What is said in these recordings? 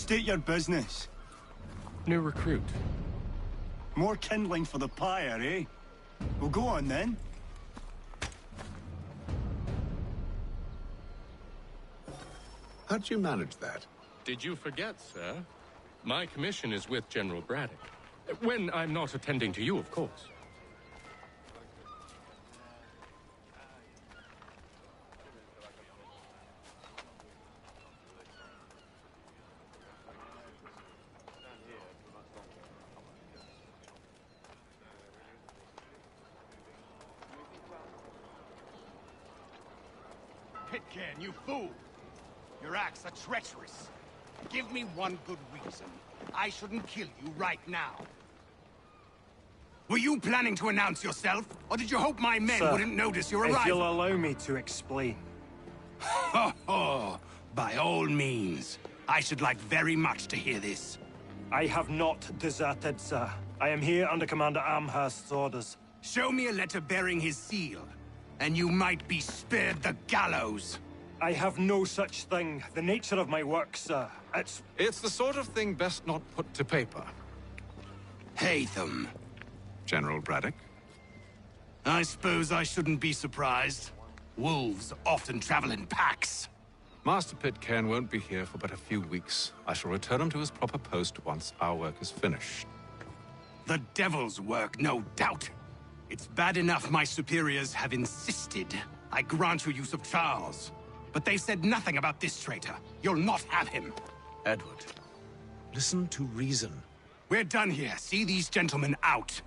State your business. New recruit. More kindling for the pyre, eh? Well, go on then. How'd you manage that? Did you forget, sir? My commission is with General Braddock. When I'm not attending to you, of course. Pitcairn, you fool! Your acts are treacherous. Give me one good reason I shouldn't kill you right now. Were you planning to announce yourself, or did you hope my men wouldn't notice your arrival? If you'll allow me to explain. Ho ho! By all means. I should like very much to hear this. I have not deserted, sir. I am here under Commander Amherst's orders. Show me a letter bearing his seal, and you might be spared the gallows. I have no such thing. The nature of my work, sir. It's the sort of thing best not put to paper. Haytham. General Braddock? I suppose I shouldn't be surprised. Wolves often travel in packs. Master Pitcairn won't be here for but a few weeks. I shall return him to his proper post once our work is finished. The devil's work, no doubt. It's bad enough my superiors have insisted I grant you use of Charles. But they've said nothing about this traitor. You'll not have him. Edward, listen to reason. We're done here. See these gentlemen out.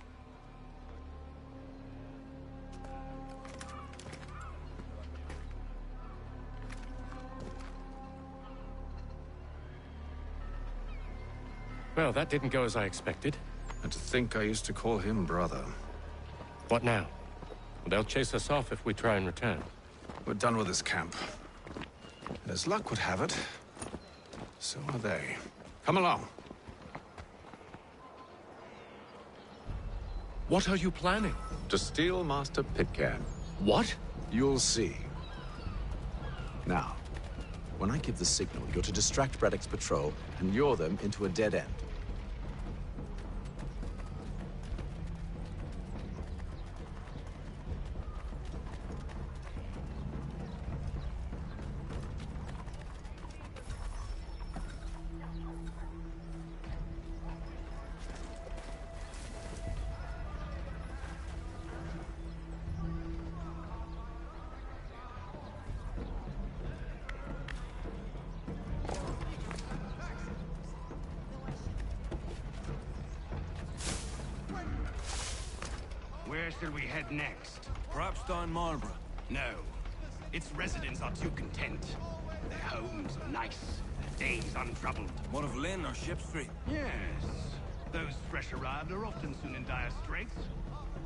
Well, that didn't go as I expected. And to think I used to call him brother. What now? They'll chase us off if we try and return. We're done with this camp. And as luck would have it, so are they. Come along. What are you planning? To steal Master Pitcairn. What? You'll see. Now, when I give the signal, you're to distract Braddock's patrol and lure them into a dead end. Where shall we head next? Perhaps down Marlborough. No. Its residents are too content. Their homes are nice, their days untroubled. What of Lynn or Ship Street? Yes. Those fresh arrived are often soon in dire straits.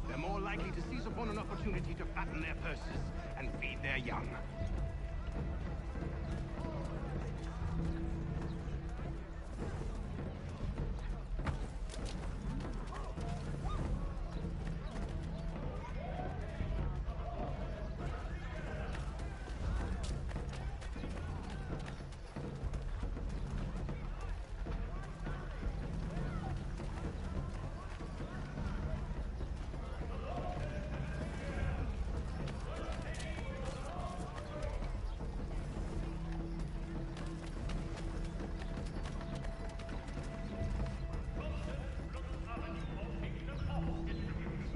They're more likely to seize upon an opportunity to fatten their purses and feed their young.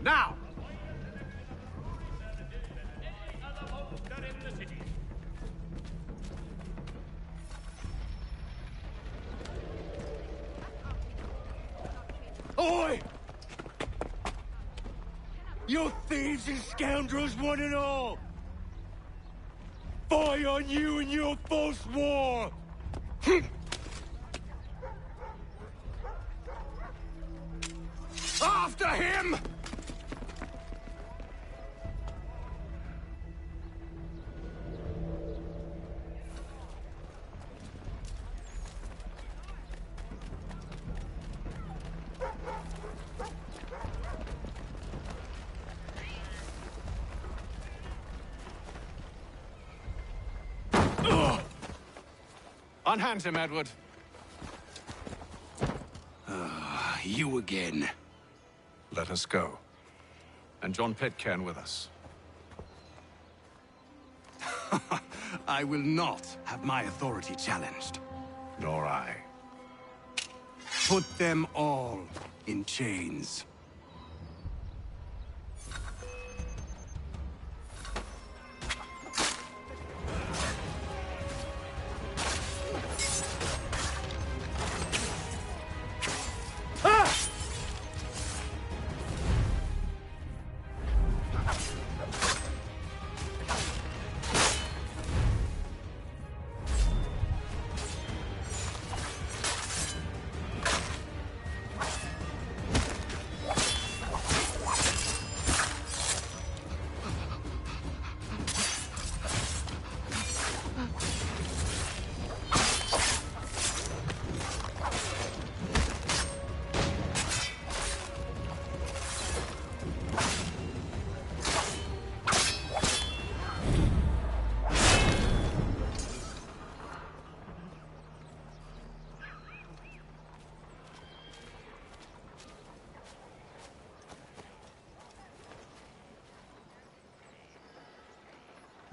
Now! Oi! You thieves and scoundrels, one and all! Fie on you and your false war! After him! Unhand him, Edward. you again. Let us go. And John Pitcairn with us. I will not have my authority challenged. Nor I. Put them all in chains.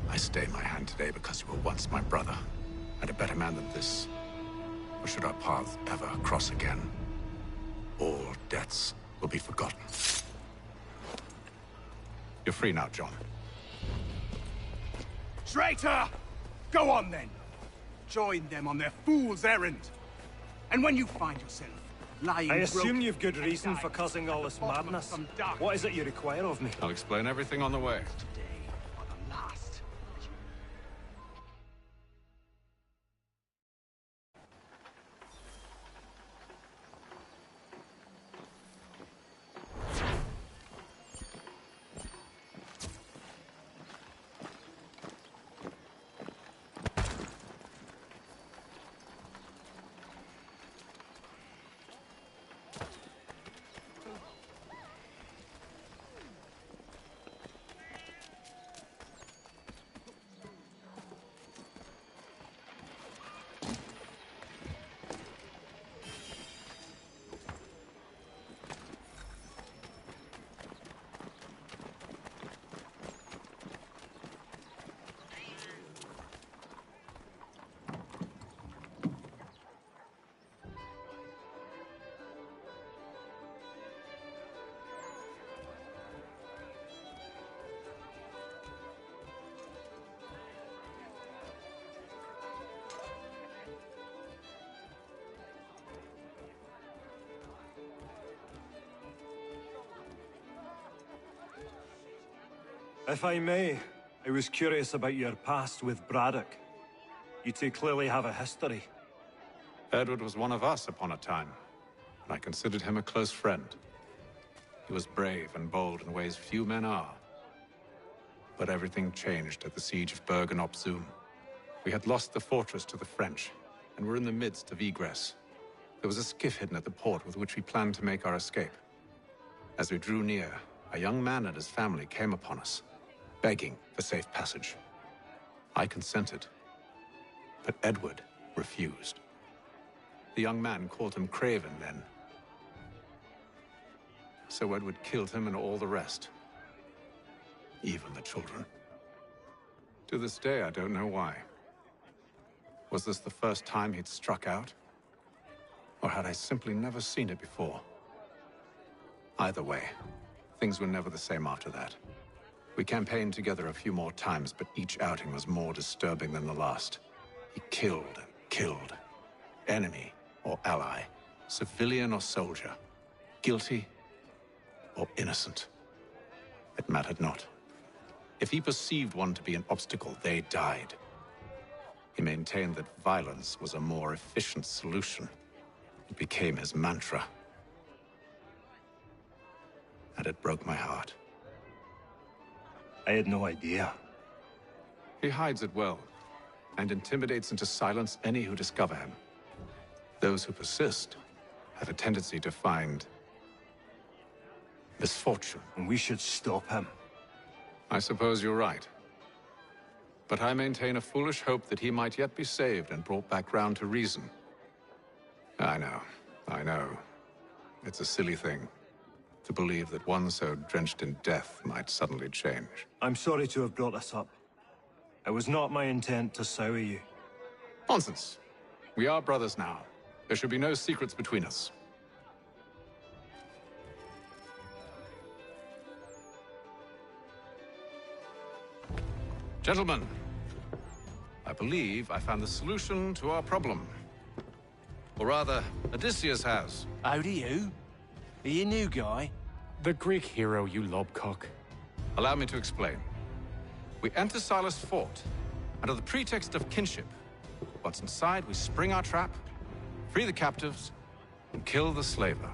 I stay my hand today because you were once my brother, and a better man than this. Or should our paths ever cross again, all debts will be forgotten. You're free now, John. Traitor! Go on then! Join them on their fool's errand. And when you find yourself lying I assume broken you've good and reason dying for causing all this at the bottom of madness. some dark What is it you require of me? I'll explain everything on the way. today for the last. If I may, I was curious about your past with Braddock. You two clearly have a history. Edward was one of us upon a time, and I considered him a close friend. He was brave and bold in ways few men are. But everything changed at the siege of Bergen-op Zoom. We had lost the fortress to the French, and were in the midst of egress. There was a skiff hidden at the port with which we planned to make our escape. As we drew near, a young man and his family came upon us, begging for safe passage. I consented, but Edward refused. The young man called him Craven then. So Edward killed him and all the rest. Even the children. To this day, I don't know why. Was this the first time he'd struck out? Or had I simply never seen it before? Either way, things were never the same after that. We campaigned together a few more times, but each outing was more disturbing than the last. He killed and killed. Enemy or ally, civilian or soldier, guilty or innocent. It mattered not. If he perceived one to be an obstacle, they died. He maintained that violence was a more efficient solution. It became his mantra. And it broke my heart. I had no idea. He hides it well, and intimidates into silence any who discover him. Those who persist have a tendency to find misfortune. And we should stop him. I suppose you're right. But I maintain a foolish hope that he might yet be saved and brought back round to reason. I know. It's a silly thing to believe that one so drenched in death might suddenly change. I'm sorry to have brought this up. It was not my intent to sour you. Nonsense. We are brothers now. There should be no secrets between us. Gentlemen, I believe I found the solution to our problem. Or rather, Odysseus has. How do you? Are you a new guy? The Greek hero, you lobcock. Allow me to explain. We enter Silas' fort under the pretext of kinship. Once inside, we spring our trap, free the captives, and kill the slaver.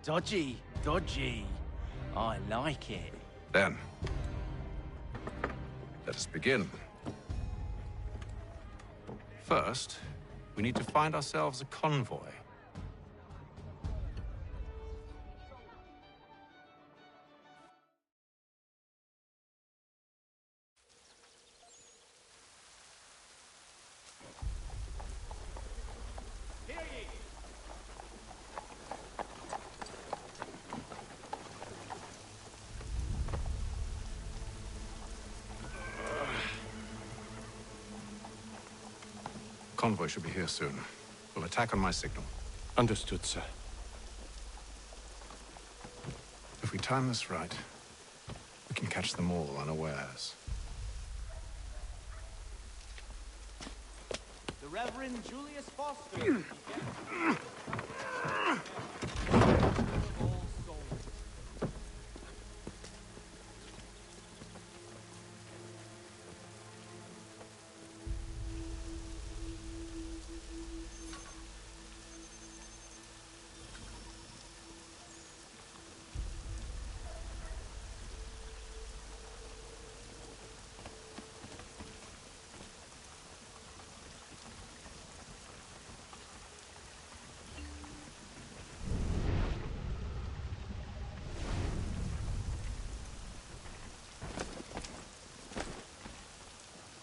Dodgy, dodgy. I like it. Then, let us begin. First, we need to find ourselves a convoy. Convoy should be here soon. We'll attack on my signal. Understood, sir. If we time this right, we can catch them all unawares. The Reverend Julius Foster.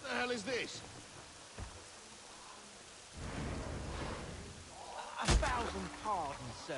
What the hell is this? 1,000 pardons, sir.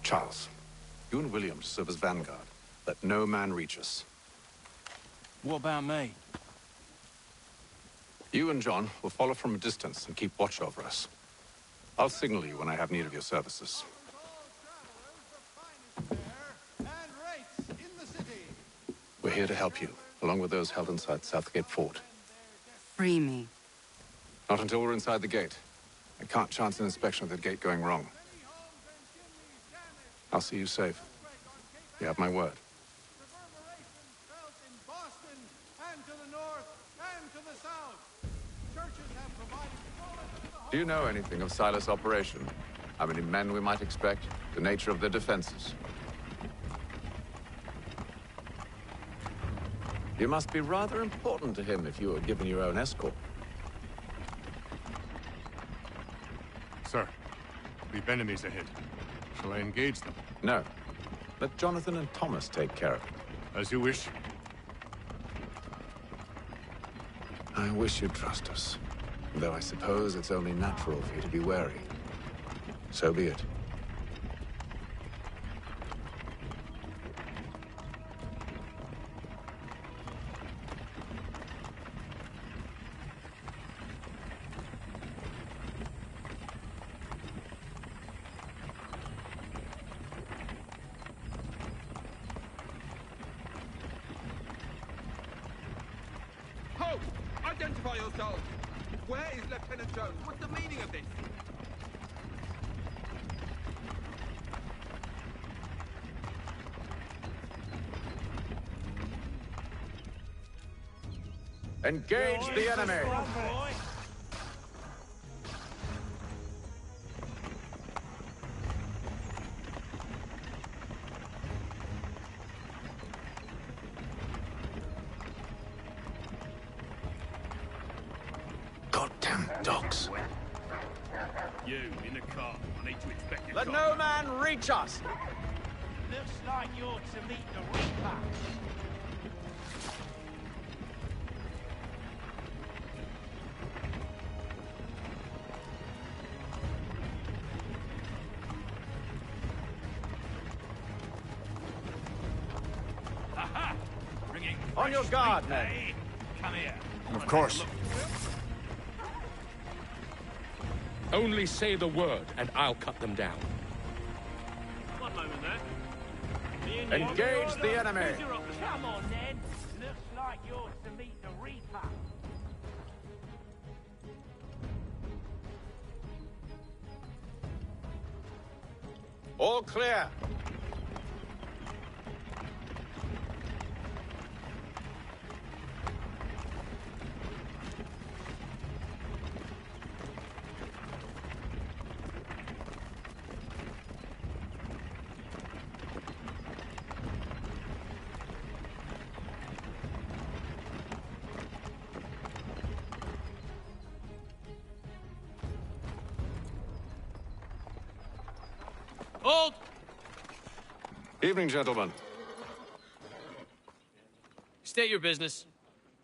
Charles, you and William serve as vanguard. Let no man reach us. What about me? You and John will follow from a distance and keep watch over us. I'll signal you when I have need of your services. We're here to help you, along with those held inside Southgate Fort. Free me. Not until we're inside the gate. I can't chance an inspection of the gate going wrong. I'll see you safe. You have my word. Do you know anything of Silas' operation? How many men we might expect? The nature of their defenses? You must be rather important to him if you were given your own escort. Sir, we've enemies ahead. Shall I engage them? No. Let Jonathan and Thomas take care of it. As you wish. I wish you'd trust us. Though I suppose it's only natural for you to be wary. So be it. Identify yourselves! Where is Lieutenant Jones? What's the meaning of this? Engage the enemy! Goddamn dogs. You, in the car. I need to inspect your Let car. no man reach us! Looks like you're to meet the Reaper. Aha! Bringing On your fresh guard, meat, men. eh? Come here. Of course. Only say the word, and I'll cut them down. One moment there. Engage the enemy! Come on, then. Looks like you're to meet the Reaper. All clear. Hold! Evening, gentlemen. State your business.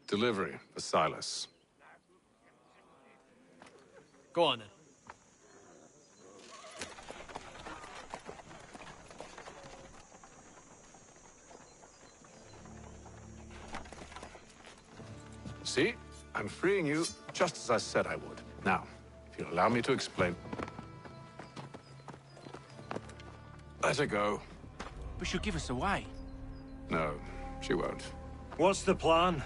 Delivery for Silas. Go on, then. See? I'm freeing you just as I said I would. Now, if you'll allow me to explain. Let her go. But she'll give us away. No, she won't. What's the plan?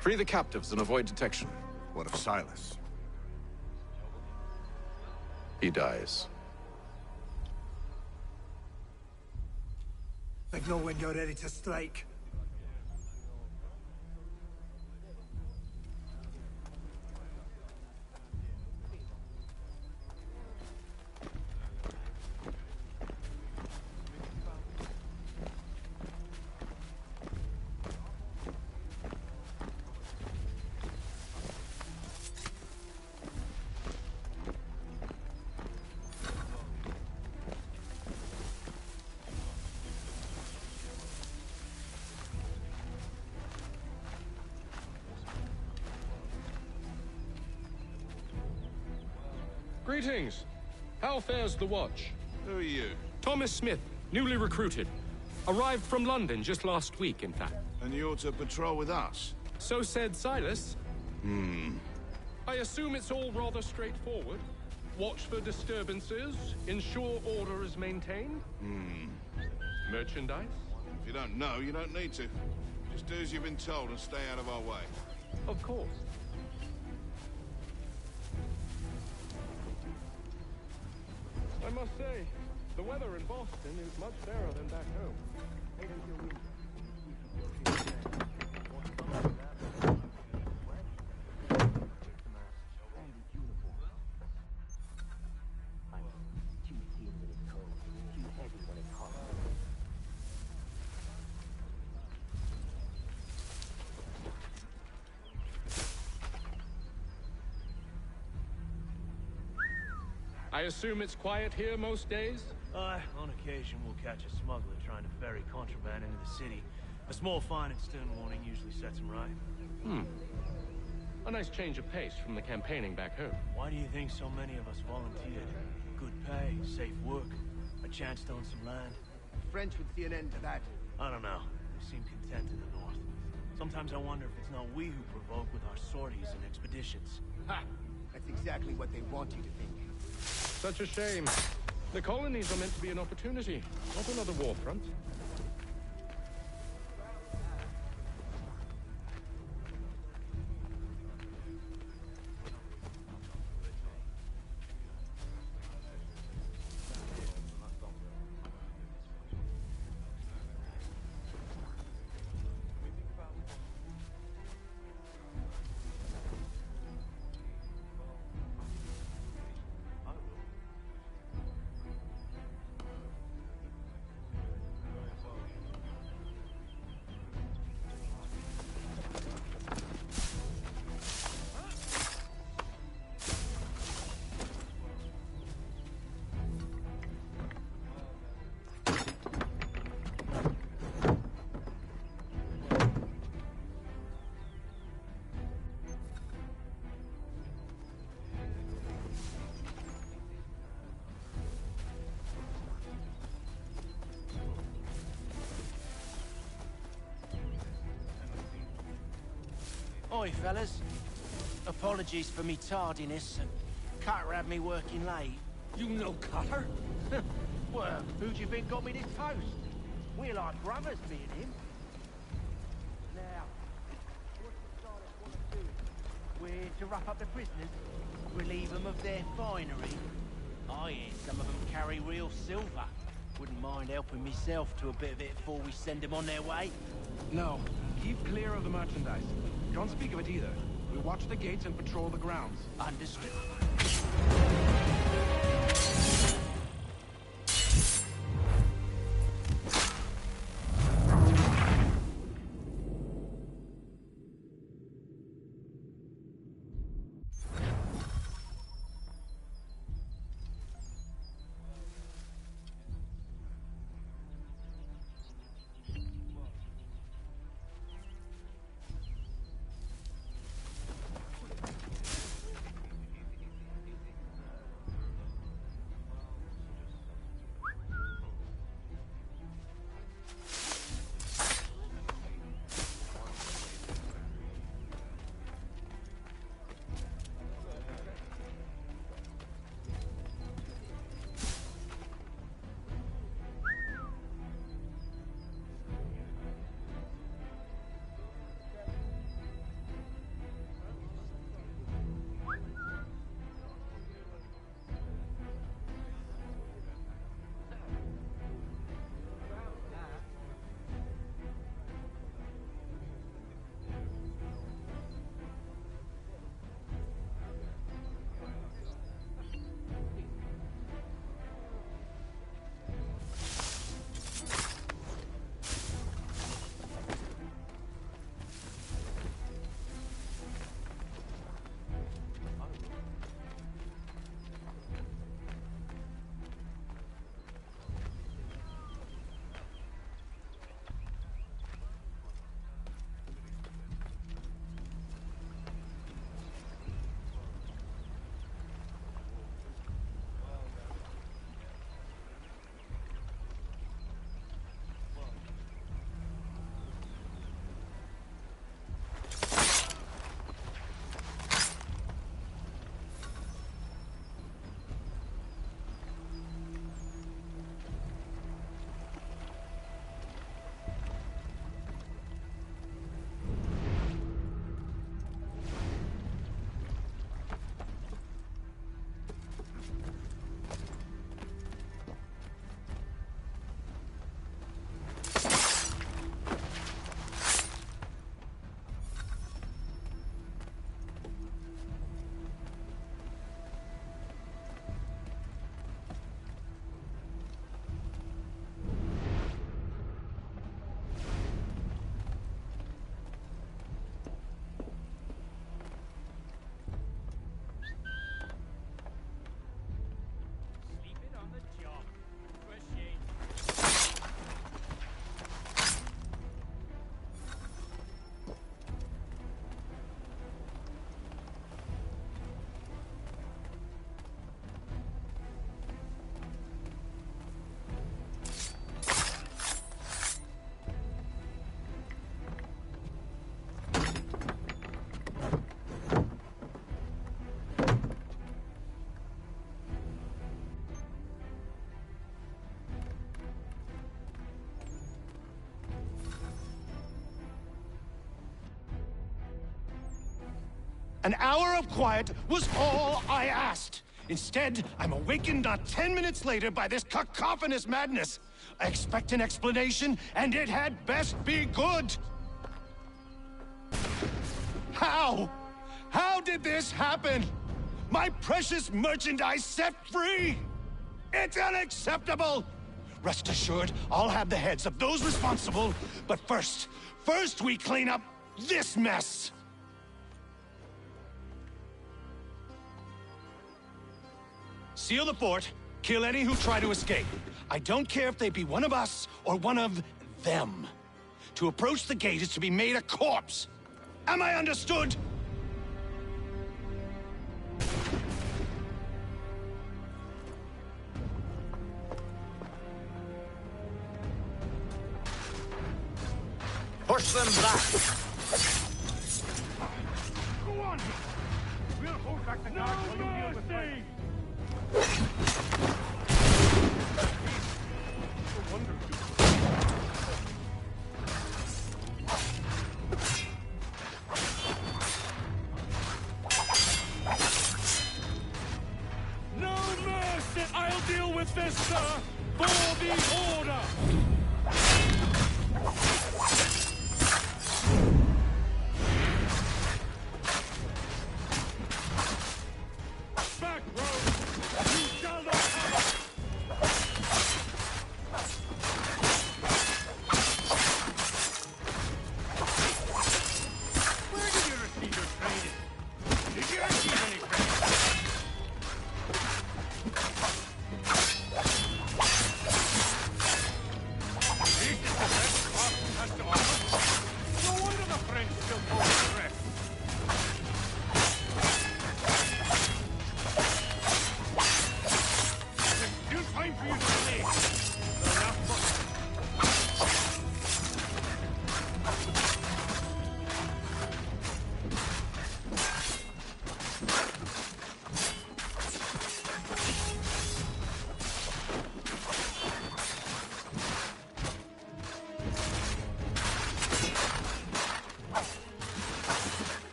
Free the captives and avoid detection. What of Silas? He dies. Signal when you're ready to strike. Greetings. How fares the watch? Who are you? Thomas Smith, newly recruited. Arrived from London just last week, in fact. And you're to patrol with us? So said Silas. I assume it's all rather straightforward. Watch for disturbances, ensure order is maintained. Merchandise? If you don't know, you don't need to. Just do as you've been told and stay out of our way. Of course. I must say, the weather in Boston is much fairer than back home. Wait until we... I assume it's quiet here most days? On occasion, we'll catch a smuggler trying to ferry contraband into the city. A small fine and stern warning usually sets him right. A nice change of pace from the campaigning back home. Why do you think so many of us volunteered? Good pay, safe work, a chance to own some land. French would see an end to that. I don't know. We seem content in the north. Sometimes I wonder if it's not we who provoke with our sorties and expeditions. Ha! That's exactly what they want you to think. Such a shame. The colonies are meant to be an opportunity, not another war front. Oi, fellas. Apologies for me tardiness. Cutter had me working late. You know Cutter? Well, who do you think got me this post? We're like brothers, me and him. Now, what's the Silas want to do? We're to wrap up the prisoners, relieve them of their finery. I hear some of them carry real silver. Wouldn't mind helping myself to a bit of it before we send them on their way. No, keep clear of the merchandise. Don't speak of it either. We watch the gates and patrol the grounds. Understood. An hour of quiet was all I asked. Instead, I'm awakened not 10 minutes later by this cacophonous madness. I expect an explanation, and it had best be good. How? How did this happen? My precious merchandise set free? It's unacceptable! Rest assured, I'll have the heads of those responsible, but first we clean up this mess! Seal the fort, kill any who try to escape. I don't care if they be one of us or one of them. To approach the gate is to be made a corpse. Am I understood? Push them back! on him! We'll hold back the guard while you deal with me! No wonder you... No mercy! I'll deal with this, sir! For the Order!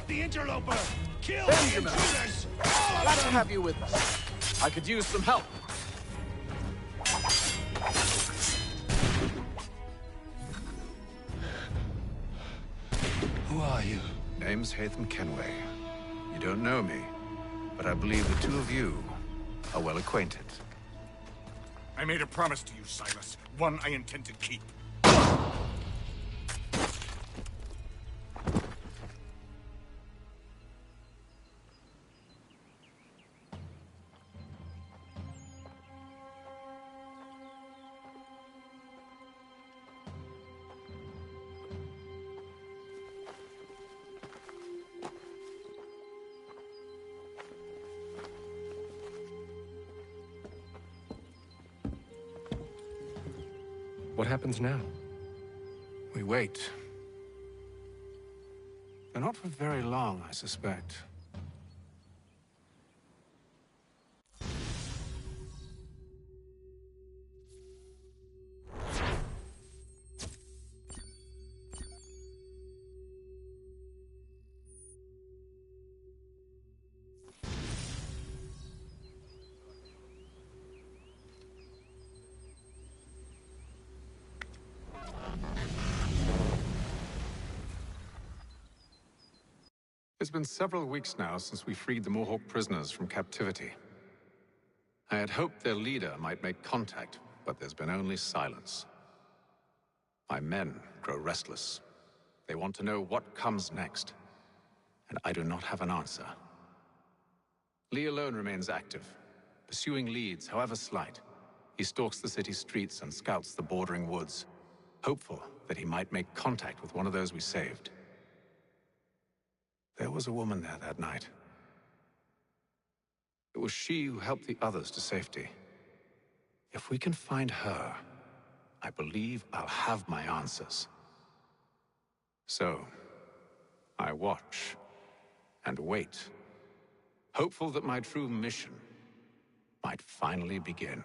Interloper! Kill the intruders! Glad to have you with us. I could use some help. Who are you? Name's Haytham Kenway. You don't know me, but I believe the two of you are well acquainted. I made a promise to you, Silas. One I intend to keep. What happens now? We wait. But not for very long, I suspect. It's been several weeks now since we freed the Mohawk prisoners from captivity. I had hoped their leader might make contact, but there's been only silence. My men grow restless. They want to know what comes next, and I do not have an answer. Lee alone remains active, pursuing leads, however slight. He stalks the city streets and scouts the bordering woods, hopeful that he might make contact with one of those we saved. There was a woman there that night. It was she who helped the others to safety. If we can find her, I believe I'll have my answers. So, I watch and wait, hopeful that my true mission might finally begin.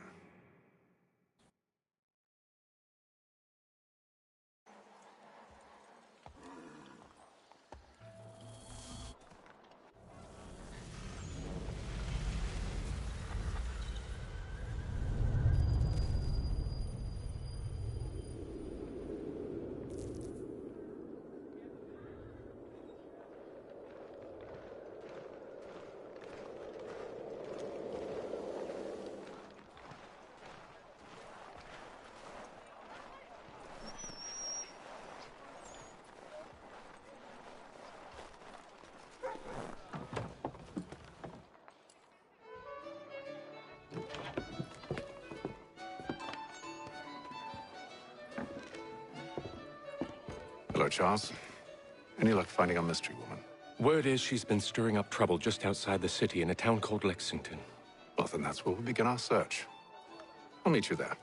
Hello, Charles. Any luck finding our mystery woman? Word is she's been stirring up trouble just outside the city in a town called Lexington. Well, then that's where we'll begin our search. I'll meet you there.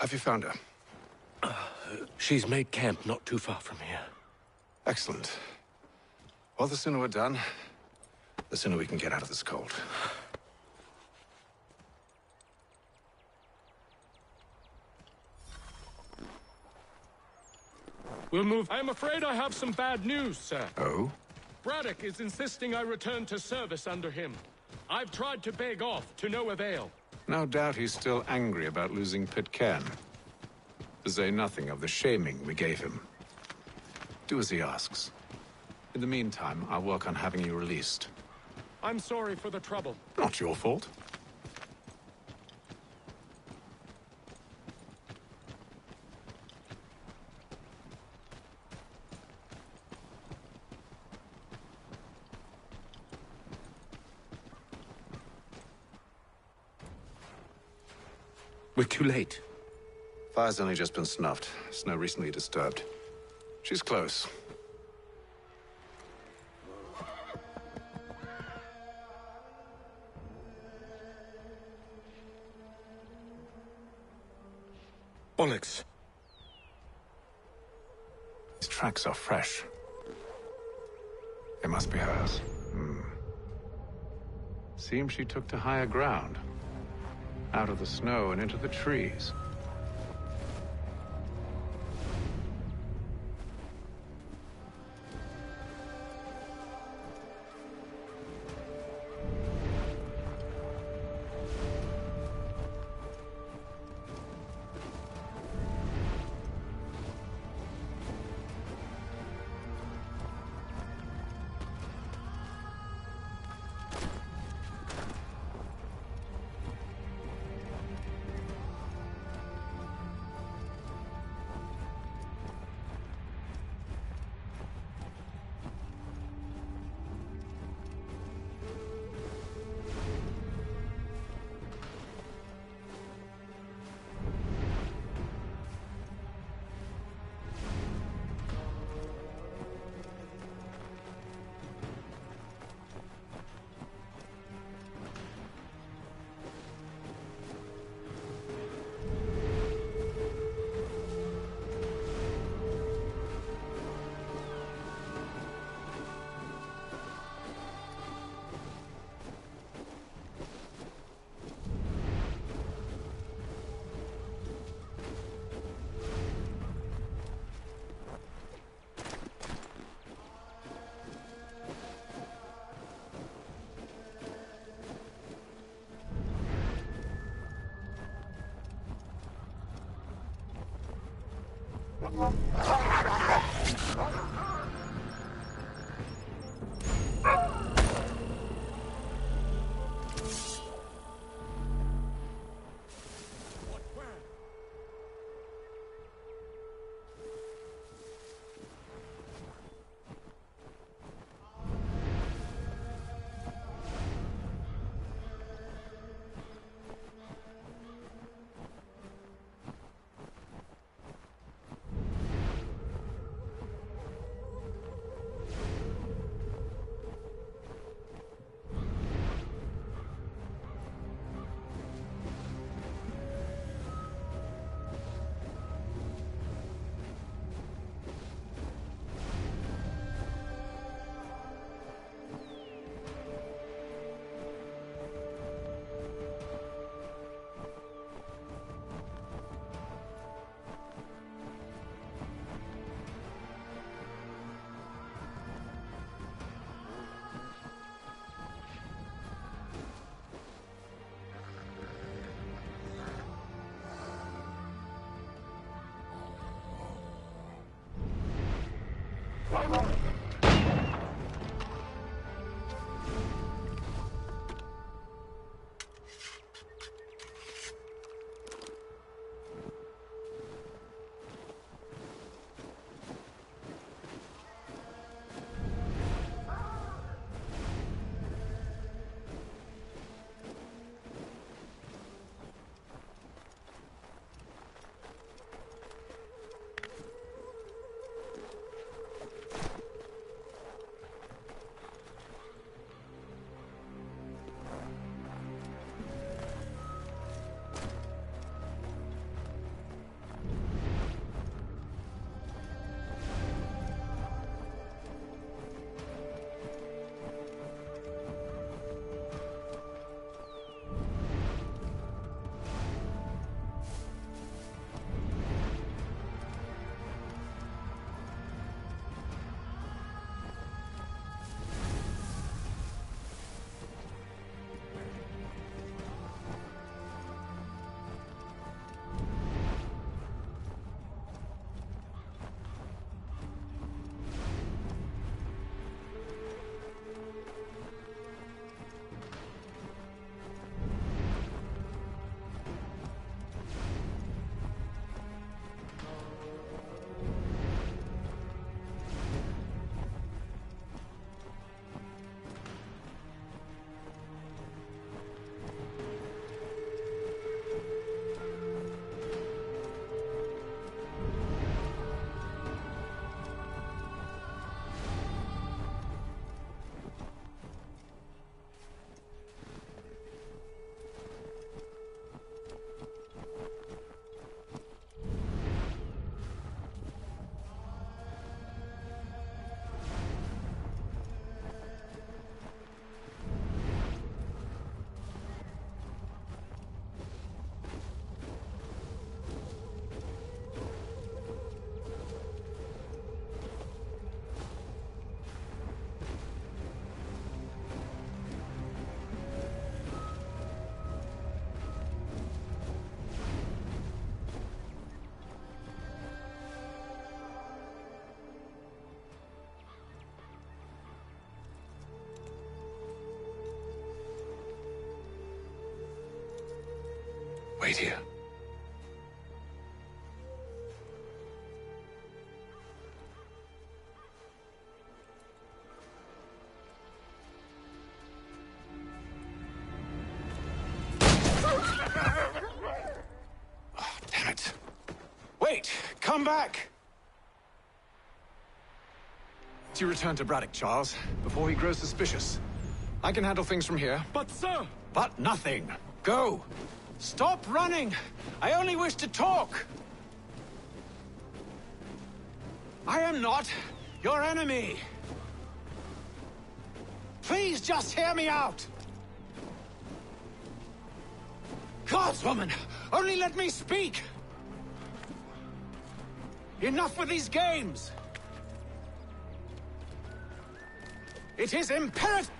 Have you found her? She's made camp not too far from here. Excellent. Well, the sooner we're done, the sooner we can get out of this cold. We'll move. I'm afraid I have some bad news, sir. Oh? Braddock is insisting I return to service under him. I've tried to beg off, to no avail. No doubt he's still angry about losing Pitcairn. To say nothing of the shaming we gave him. Do as he asks. In the meantime, I'll work on having you released. I'm sorry for the trouble. Not your fault. We're too late. Fire's only just been snuffed. Snow recently disturbed. She's close. Bollocks. These tracks are fresh. They must be hers. Seems she took to higher ground. Out of the snow and into the trees. Wait here. Oh, damn it. Wait! Come back! You return to Braddock, Charles, before he grows suspicious. I can handle things from here. But, sir! But nothing. Go! Stop running! I only wish to talk! I am not your enemy! Please just hear me out! Gods, woman! Only let me speak! Enough with these games! It is imperative!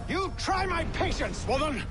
You try my patience, woman!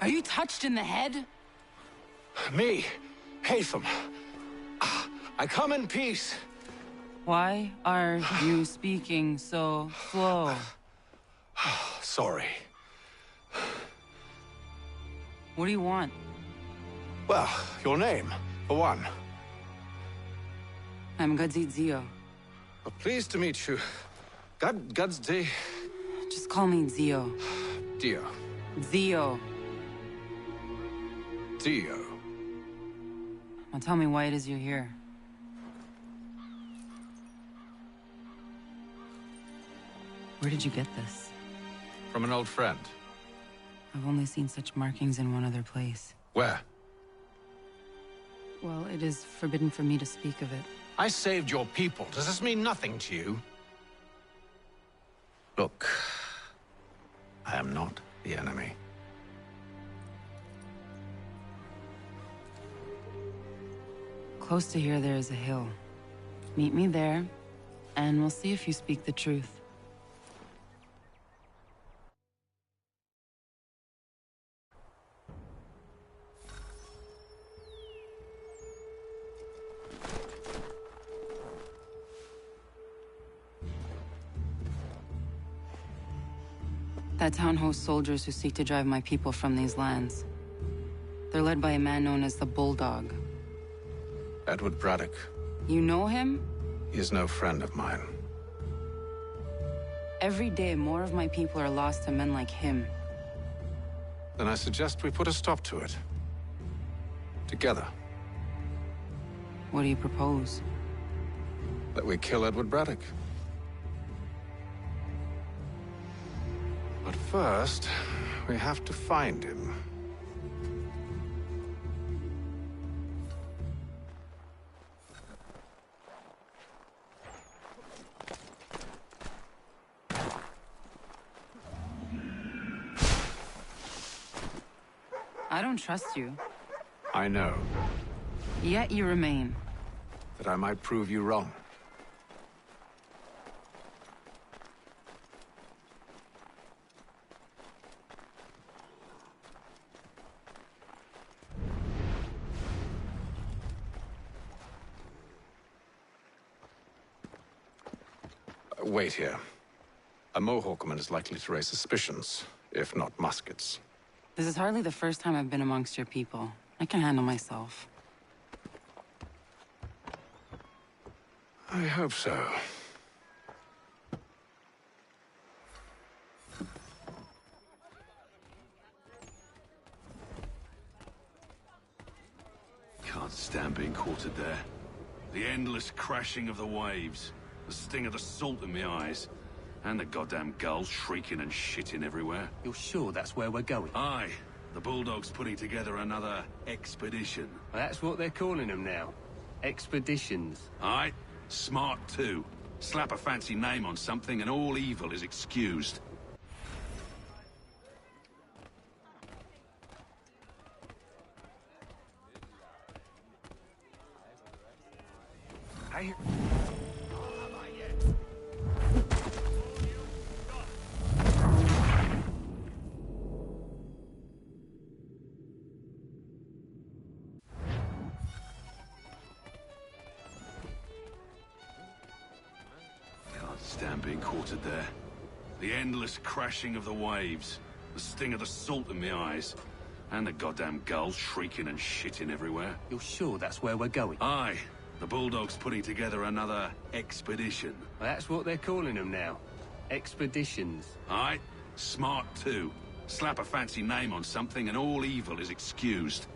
Are you touched in the head? Me, Haytham. I come in peace. Why are you speaking so slow? Sorry. What do you want? Well, your name, for one. I'm Gadzit Zio. Well, pleased to meet you. Gadzde. Just call me Zio. Dio. Zio. Dio. Now tell me why it is you're here. Where did you get this? From an old friend. I've only seen such markings in one other place. Where? Well, it is forbidden for me to speak of it. I saved your people. Does this mean nothing to you? Look, I am not the enemy. Close to here, there is a hill. Meet me there, and we'll see if you speak the truth. That town hosts soldiers who seek to drive my people from these lands. They're led by a man known as the Bulldog. Edward Braddock. You know him? He is no friend of mine. Every day, more of my people are lost to men like him. Then I suggest we put a stop to it. Together. What do you propose? That we kill Edward Braddock. But first, we have to find him. I don't trust you. I know. Yet you remain. That I might prove you wrong. Wait here. A Mohawkman is likely to raise suspicions, if not muskets. This is hardly the first time I've been amongst your people. I can handle myself. I hope so. Can't stand being quartered there. The endless crashing of the waves, the sting of the salt in my eyes, and the goddamn gulls shrieking and shitting everywhere. You're sure that's where we're going? Aye. The Bulldog's putting together another expedition. That's what they're calling them now. Expeditions. Aye. Smart too. Slap a fancy name on something and all evil is excused. I... Stand being quartered there. The endless crashing of the waves, the sting of the salt in my eyes, and the goddamn gulls shrieking and shitting everywhere. You're sure that's where we're going? Aye. The Bulldog's putting together another expedition. That's what they're calling them now. Expeditions. Aye. Smart too. Slap a fancy name on something and all evil is excused.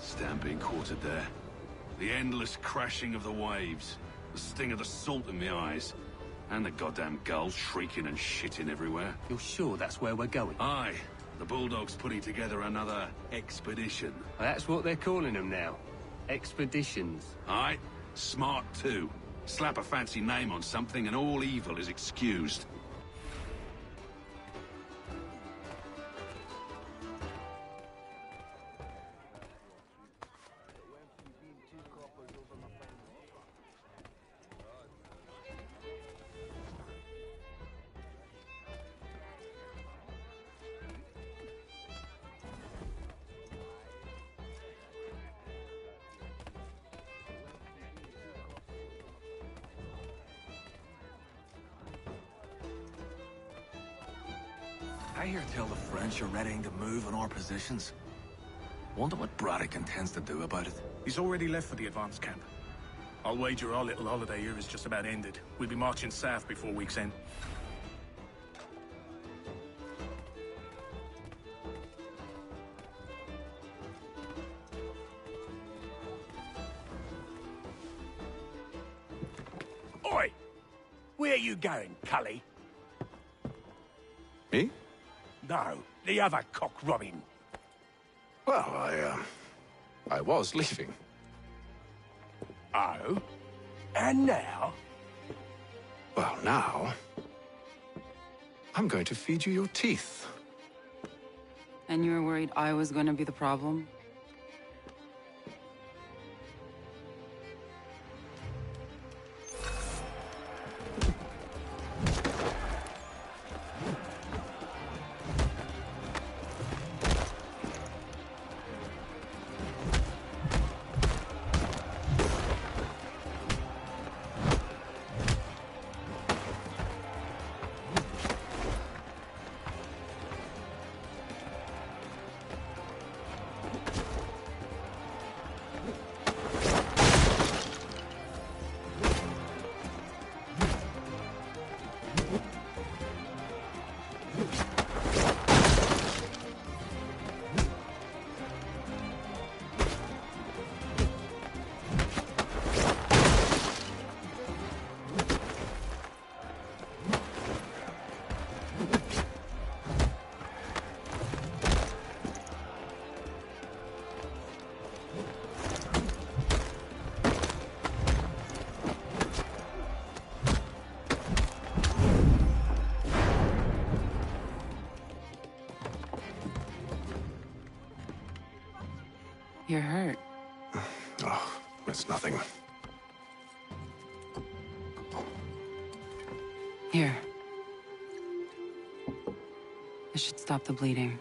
Stand being quartered there. The endless crashing of the waves, the sting of the salt in my eyes, and the goddamn gulls shrieking and shitting everywhere. You're sure that's where we're going? Aye. The Bulldog's putting together another expedition. That's what they're calling them now. Expeditions. Aye. Smart too. Slap a fancy name on something and all evil is excused. I hear tell the French are readying to move on our positions. Wonder what Braddock intends to do about it. He's already left for the advance camp. I'll wager our little holiday here is just about ended. We'll be marching south before week's end. Oi! Where you going, Cully? Me? No, the other cock Robin. Well, I was leaving. Oh? And now? Well, now... I'm going to feed you your teeth. And you were worried I was going to be the problem? You're hurt. Oh, it's nothing. Here. This should stop the bleeding.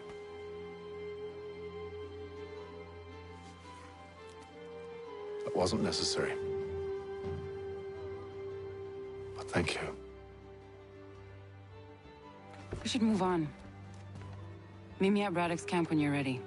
That wasn't necessary. But thank you. We should move on. Meet me at Braddock's camp when you're ready.